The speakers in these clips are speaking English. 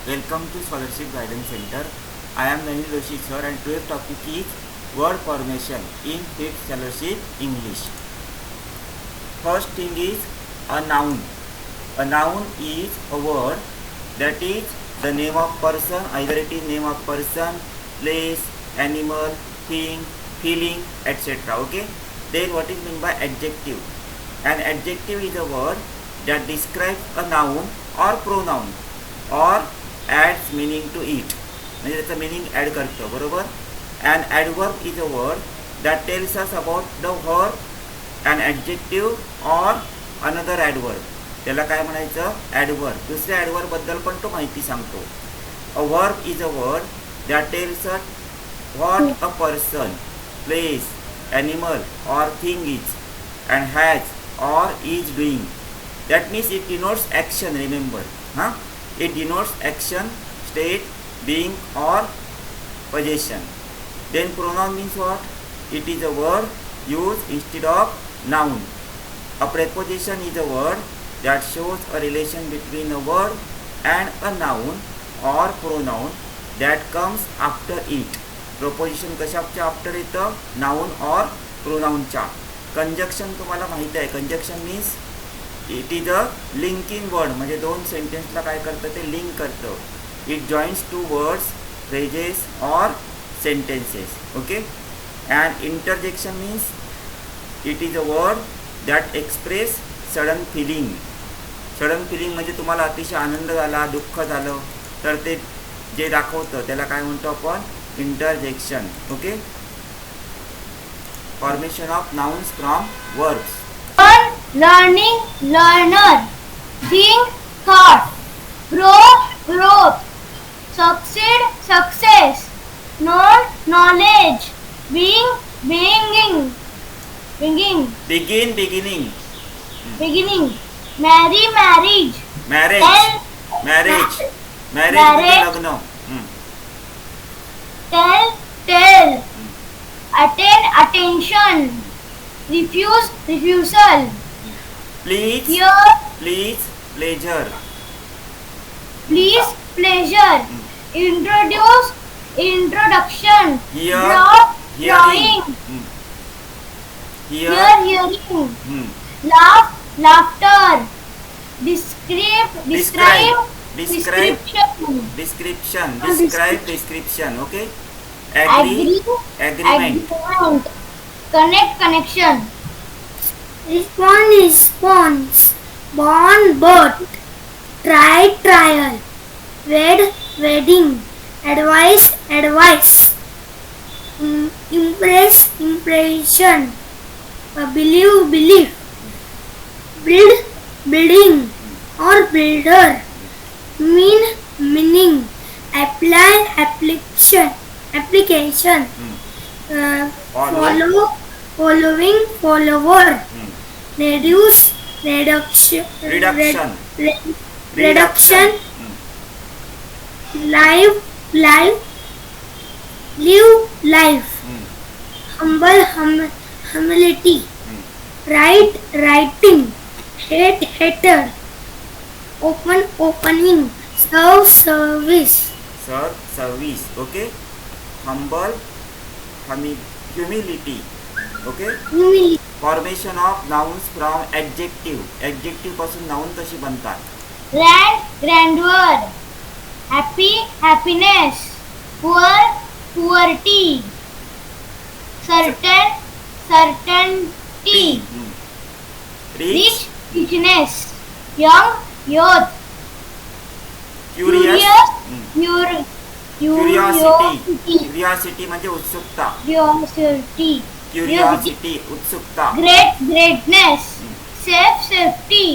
Welcome to Scholarship Guidance Center. I am Naveen Doshi sir and today's topic is word formation in 5th scholarship English. First thing is a noun. A noun is a word that is the name of person, either it is name of person, place, animal, thing, feeling, etc. Okay. Then what is meant by adjective? An adjective is a word that describes a noun or pronoun or adds meaning to it. म्हणजे त्याचं meaning add करतो, बरोबर. An adverb is a word that tells us about the verb, an adjective or another adverb. त्याला काय म्हणायचं? Adverb. दुसऱ्या adverb बद्दल पण तो माहिती सांगतो. A verb is a word that tells us what a person, place, animal or thing is and has or is doing. That means it denotes action, remember. It denotes action, state, being or possession. Then pronoun means what? It is a word used instead of noun. A preposition is a word that shows a relation between a word and a noun or pronoun that comes after it. Preposition कशाच्या after येतं? Noun or pronounच्या. Conjunction तुम्हाला माहिती आहे. Conjunction means it is a linking word. म्हणजे दोन सेंटेन्सला काय करतं ते लिंक करतं. It joins two words, phrases or sentences. Okay. And interjection means it is a word that express sudden feeling. Sudden feeling म्हणजे तुम्हाला अतिशय आनंद झाला, दुःख झालं तर ते जे दाखवतं त्याला काय म्हणतो आपण? Interjection. Okay. Formation of nouns from verbs. Learning, learner. Think, thought. Grow, growth. Succeed, success. Know, knowledge. Being, beinging. Beginning. Begin, beginning. Beginning. Marry, marriage. Marriage. Marriage. Marriage म्हणजे लग्न. Tell, tell. Attend, attention. Refuse, refusal. Please, Hear, please, pleasure. please, pleasure. Introduce, introduction. Hear, Draw, hearing. drawing. Hear, Hearing. Laugh, laughter. Describe, Describe. description. Description. Describe, description. Okay. Agree, agreement. Agreement. Connect, connection. Respond, response. Born, birth. Try, trial. Wed, wedding. Advice, advice. Impress, impression. Believe, belief. Build, building or builder. Mean, meaning. Apply, application. Follow, following, follower. Reduce, reduction. Live, life. Live, life. Humble, humility. Write, writing. Hate, hater. Open, opening. Serve, service. Serve, service. Okay. Humble, humility. Okay. Humility. Formation of nouns from adjective. Adjective पासून noun कशी बनतात? Grand, grandeur. Happy, happiness. Poor, poverty. Certain, certainty. Rich, Richness. Young, youth. curious. Curiosity. म्हणजे उत्सुकता. Curiosity. उत्सुकता. Great, greatness. Safe, safety.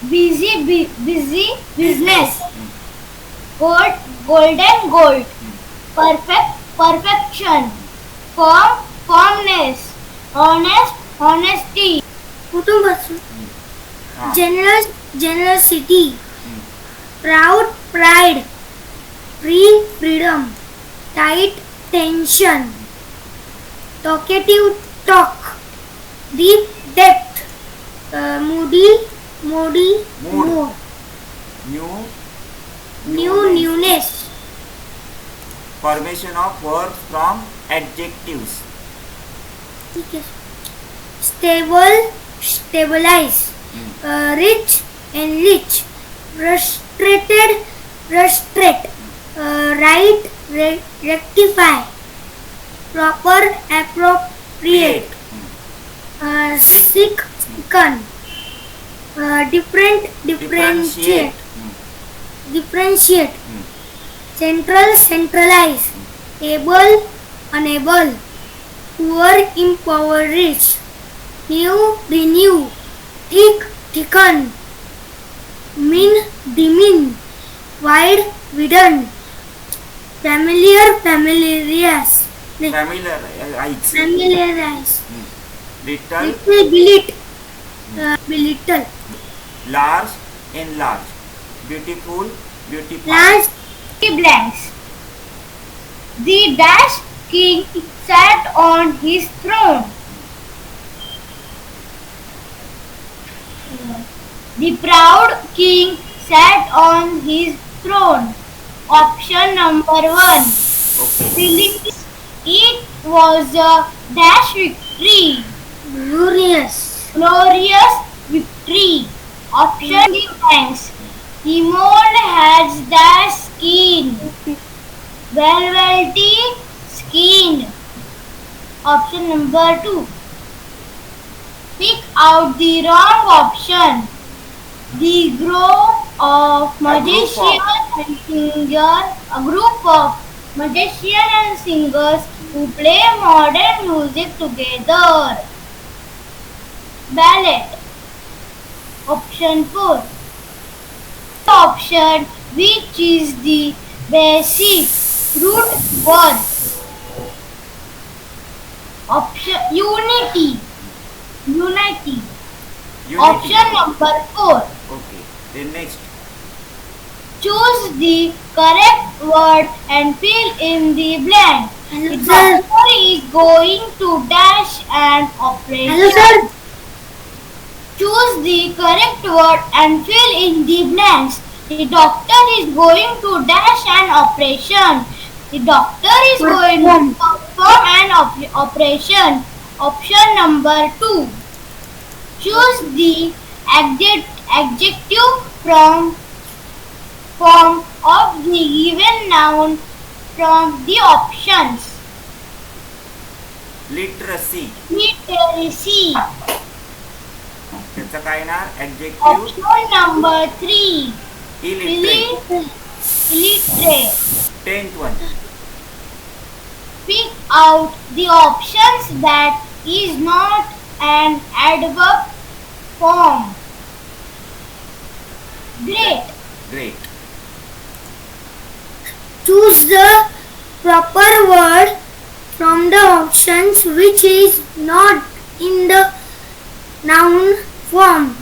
Busy, business. Gold, golden, gold. Perfect, perfection. Firm, firmness. Honest, honesty. कुटुंबासून generous, generosity. Proud, pride. Free, freedom. Tight, tension. Talkative, talk. Deep, depth. Moody, mood. New, Newness. Formation of verbs from adjectives. ठीक है. Stable, stabilize. Rich, enrich. Frustrated, frustrate. Right, rectify. Proper, appropriate. Sick, sicken. Different, differentiate. Differentiate. Central, centralize. Able, unable. Poor, impoverish. New, renew. Thick, thicken. Mean, demean. Wide, widen. Familiar, familiarize. Familiarize. Familiarize. Little. Little, belit. Belittle. Large, enlarge. Beautiful, beautify. Large, Blanks. The dash king sat on his throne. The proud king sat on his throne. Option number 1. Okay. It was a dash victory. glorious. Glorious victory. Option D. Thanks. Timon has dash skin. Velvety skin. Option number 2. Pick out the wrong option. The group of magicians and singers, a group of magicians and singers who play modern music together. Ballet. Option 4. Option which is the basic root word. Option unity. Unity. Option number 4. Okay. Then next. Choose the correct word and fill in the blank. The doctor is going to dash an operation. Hello, sir. Choose the correct word and fill in the blanks. The doctor is going to dash an operation. The doctor is going to perform an operation. Option number 2. Choose the adjective from form of the given noun from the options. Literacy. Literacy. त्याचं काय येणार? Adjective. Option number 3. Illiterate. Illiterate. 10th one. Pick out the options that is not an adverb form. Great. Great. Choose the proper word from the options which is not in the noun form.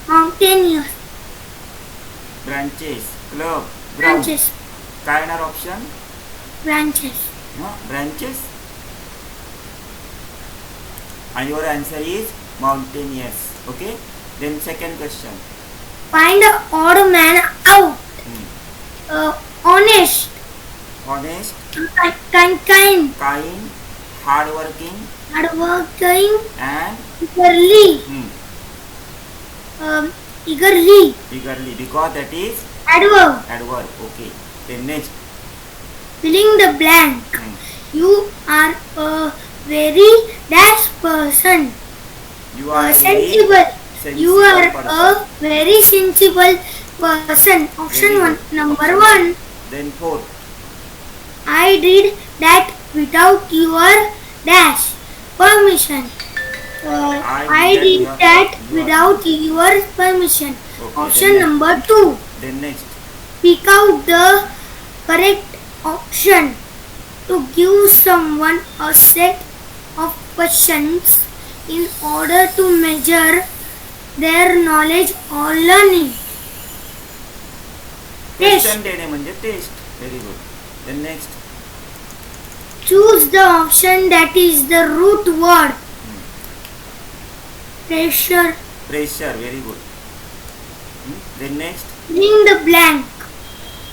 Mountainous. Branches. Club. Ground. Branches. काय येणार option? Branches. Branches. And your answer is mountainous. Okay. Then second question. Find the odd man out. Honest. Honest. Kind. Kind. Hardworking. Hardworking. And Eagerly. Eagerly. eagerly. Because that is Adverb. adverb. Okay. Then next. Filling the blank. You are a very dash person. You are Sensible. You are person. a very sensible person. Option Very 1. good. Number Option 1. Then fourth. I did that without your dash permission. I did that without your permission. Okay, Option then number 2. Then next. Pick out the correct option to give someone a set of questions in order to measure their knowledge or learning. Test. Question देणे म्हणजे test. Very good. Then next. Choose the option that is the root word. Pressure. Pressure. Very good. Then next. Fill the blank.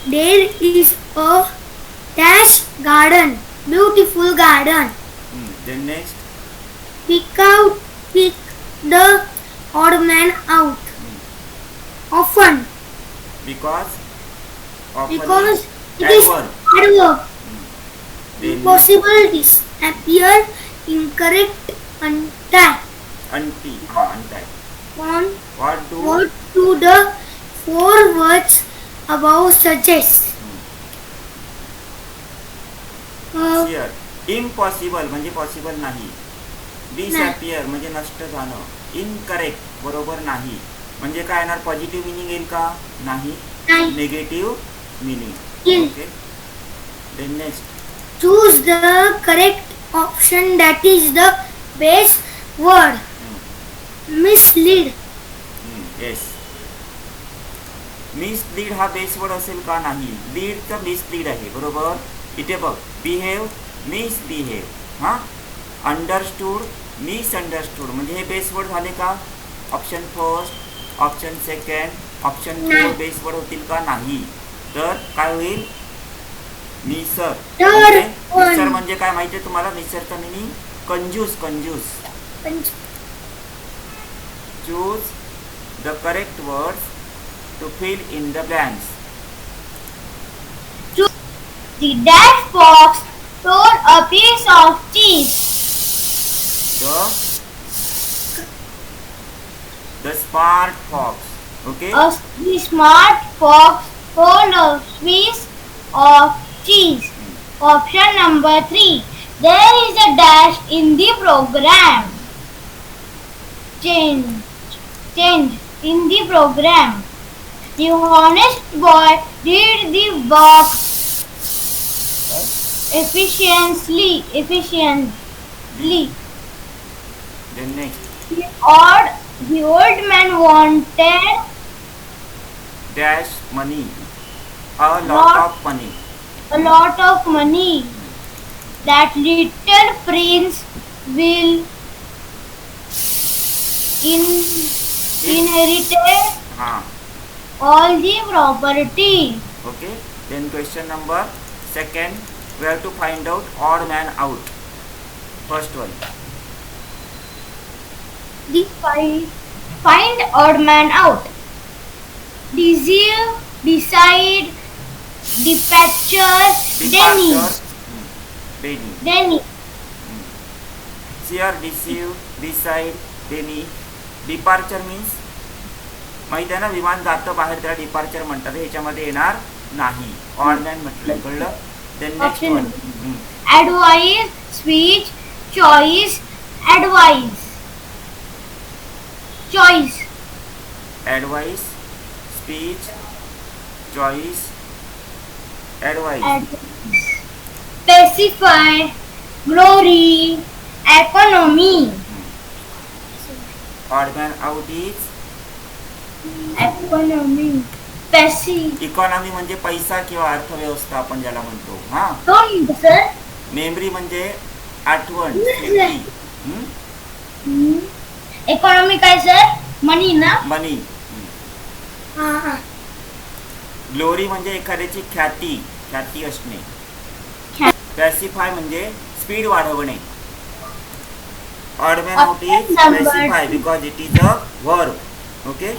There is a dash garden, beautiful garden. Then next. Pick the odd man out. Often, Because because it is adverb. adverb. Then Possibilities appear incorrect, untie. untie. On What what do the four words above suggest? Here impossible म्हणजे possible नाही. Disappear म्हणजे नष्ट जाणं. Incorrect बरोबर नाही. म्हणजे काय येणार? पॉझिटिव्ह मिनिंग येईल का? नाही. नाही. Negative meaning. येईल. Okay. Then next. Choose the correct option, that is the best word. Mislead. Yes. Mislead हा बेस वर्ड असेल का? नाही. लीडचं मिसलीड आहे बरोबर. इथे बघ बिहेव मिसबिहेव. हां अंडरस्टूड मिसअंडरस्टूड म्हणजे हे बेस वर्ड झाले का? Option first, option second, option four base word होतील का? नाही. तर काय होईल? निसर. निसर म्हणजे काय माहिती आहे तुम्हाला? निसरचा मिनिंग कंजूस. Choose the correct words to fill in the blanks. The dash fox stole a piece of cheese. The smart fox. Okay. The smart fox stole a piece of cheese. Option number 3. There is a dash in the program. Change in the program. The honest boy did the work efficiently. Then next. The old man wanted Dash money. A lot of money. a lot of money. That little prince will inherit all the property. Okay. Then question number second. We have to find out odd man out. First one. Find odd man out. Deceive, decide, departure, Denny. Here deceive, decide, Denny. Departure means माहिती आहे ना? विमान जातं बाहेर, त्याला departure म्हणतात. ह्याच्यामध्ये येणार नाही. ऑड मॅन म्हटलं. कळलं? Then next one. Advice, speech, choice, advice. Choice. Advice, speech, choice, advice. Pacify, glory, economy. Odd man out is Economy. Economy म्हणजे पैसा किंवा अर्थव्यवस्था आपण ज्याला म्हणतो. हा. Sir. मेमरी म्हणजे आठवण. Economy काय सर? मनी ना? मनी. ग्लोरी म्हणजे एखाद्याची ख्याती असणे. पॅसिफाय म्हणजे स्पीड वाढवणे. Odd man out is पॅसिफाय because it is a verb. Okay.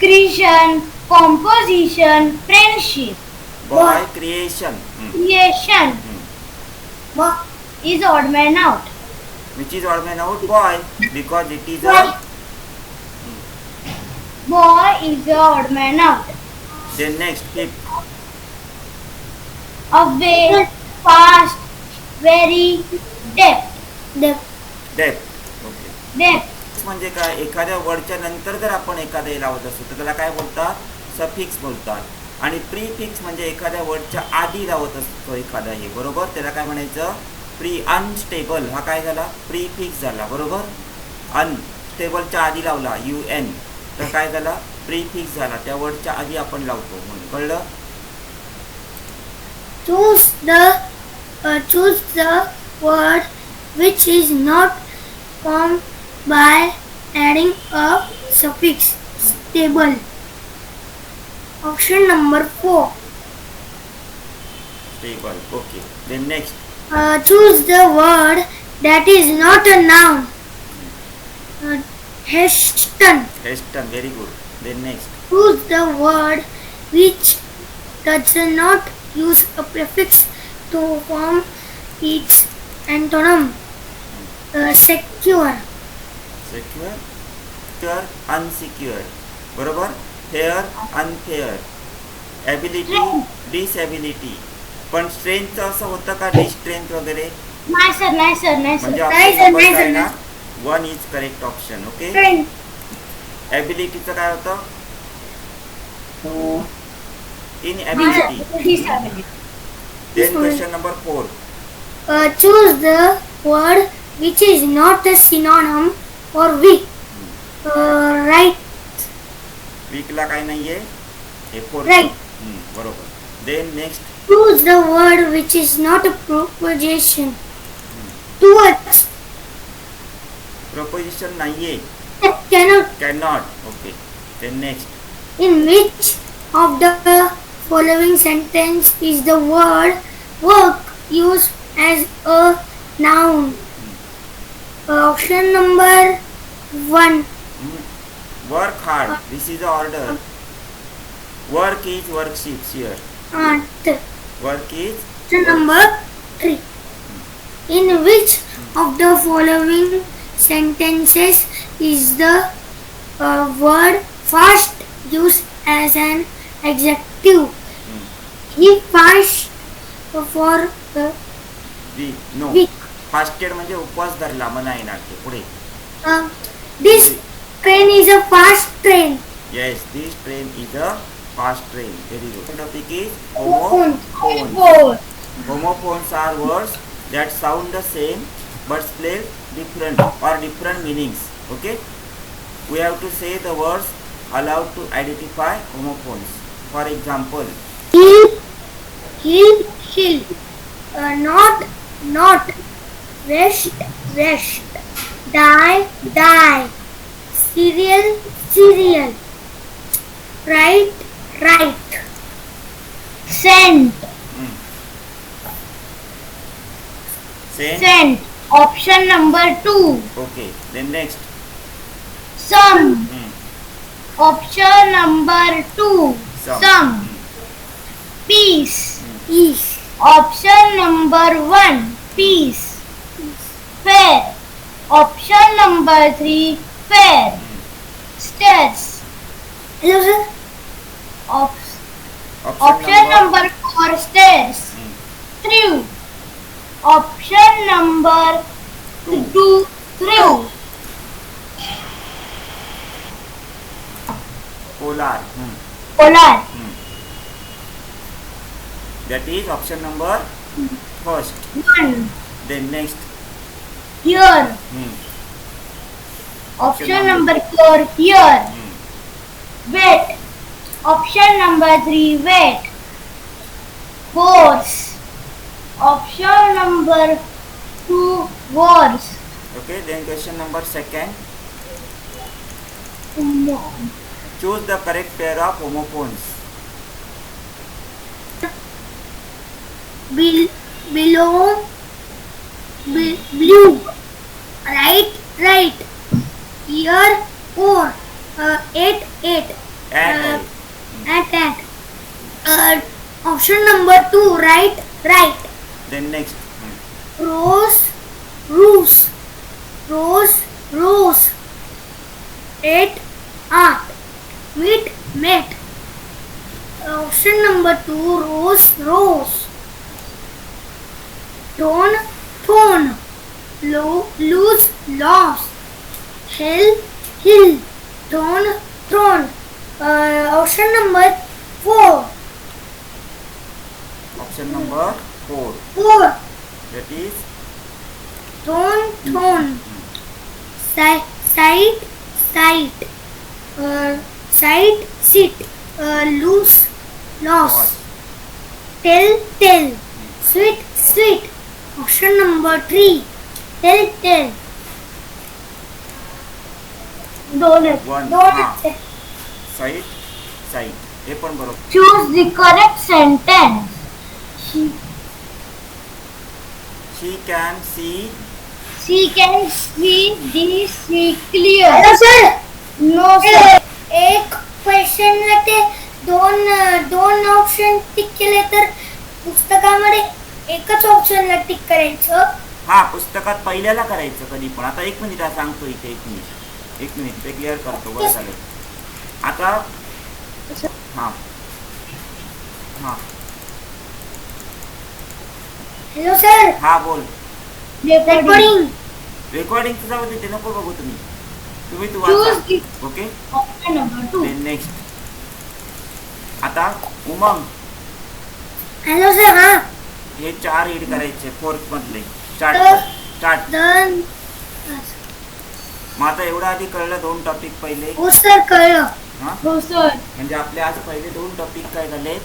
Creation, composition, friendship. Boy creation. Creation. Is odd man out. Which is odd man out? Boy, because it is a Boy is the odd man out. then next fifth. Away, fast, very, depth. Okay. म्हणजे काय? एखाद्या वर्डच्या नंतर जर आपण एखादे लावत असतो तर त्याला काय बोलतात? सफिक्स बोलतात. आणि प्रीफिक्स म्हणजे एखाद्या वर्डच्या आधी लावत असतो एखादा हे बरोबर. त्याला काय म्हणायचं? अनस्टेबल. हा काय झाला? प्रीफिक्स झाला बरोबर. अनस्टेबलच्या आधी लावला UN तर काय झाला? प्रीफिक्स झाला. त्या वर्डच्या आधी आपण लावतो म्हणून. कळलं? Choose the word which is not formed by adding a suffix. Stable. Option number 4. Stable. Okay. Then next. Choose the word that is not a noun. Heston. Heston. Very good. Then next. Choose the word which does not use a prefix to form its antonym. Secure. Secure. Secure. Unsecure. बरोबर. Fair. Unfair. Ability. Disability. पण स्ट्रेंथचं असं होतं का डिस्ट्रेंथ वगैरे नाही sir नाही sir नाही म्हणजे सर नाही sir, नाही sir, ना 1 is correct option. Okay. Friend. एबिलिटीचं काय होतं inability. Then question number 4. Choose the word which is not a synonym for weak. Right. वीकला काय नाहीये हे 4. Right. बरोबर. Then next. Choose the word which is not a proposition. Towards. Proposition नाहीये. Cannot. Cannot. Okay. Then next. In which of the following sentence is the word work used as a noun? Option number 1. Work hard. This is order. Work is worships here. Work is Option number 3. In which of the following sentences is the word fast used as an adjective? He fast for the no. week. Fasted म्हणजे उपवास धरला म्हणा येणार ते पुढे. This train is a fast train. Yes this train is a fast train. Very good. Topic is Homophone. homophones. Homophones are words that sound the same but spell different or different meanings. Okay. We have to say the words allowed to identify homophones. For example, Hill. Not. Rest. Die. Cereal. Right. Sent. send. Option number 2. Okay. Then next. Some. Hmm. Option number 2. Some. Peace. Peace. Option number 1. Peace. Fair. Option number 3. Fair. Stairs. Hello sir. Option number 4. Stairs. Through. Option number 2. Through. Polar. Polar. That is option number first. 1. Then next. Here. Option number 4. Here. Wet. Option number 3. Wet. Horse. Option number 2. Horse. Okay. Then question number 2. Choose the correct pair of homophones. Below. Blue. Right. Here. 4. 8. At. Option number 2. Right. Then next. Rose. 8. Art. Met. Option number 2. Rose. Tone. Loss. Hill. Throne. Option number 4. Option number 4. 4. That is Throne. Sight. Sit. Loss. Tell. Sweet. Option number 3. Tell. Donut. one. Sight. हे पण बरोबर. Choose the correct sentence. can see. She can see the sea clear. Hello sir No sir. एक क्वेश्चनला ते दोन option tick केले तर पुस्तकामध्ये एकच ऑप्शनला टिक करायचं. हा पुस्तकात पहिल्याला करायचं कधी पण. आता एक मिनिट सांगतो इथे एक मिनिट ते क्लिअर करतो. बरं झालं. आता हा हा हॅलो सर हा बोल. रेकॉर्डिंग रेकॉर्डिंग जाऊ दे, ते नको बघू तुम्ही तू Choose वाचा. the okay option number 2. Next. आता उमंग हॅलो सर हा हे 4 रीड करायचे 4th मधले. स्टार्ट तर- स्टार्ट. दन मग आता एवढं आधी कळलं 2 टॉपिक पहिले. हो सर कळलं. हा हो sir. म्हणजे आपले आज पहिले 2 टॉपिक काय झाले.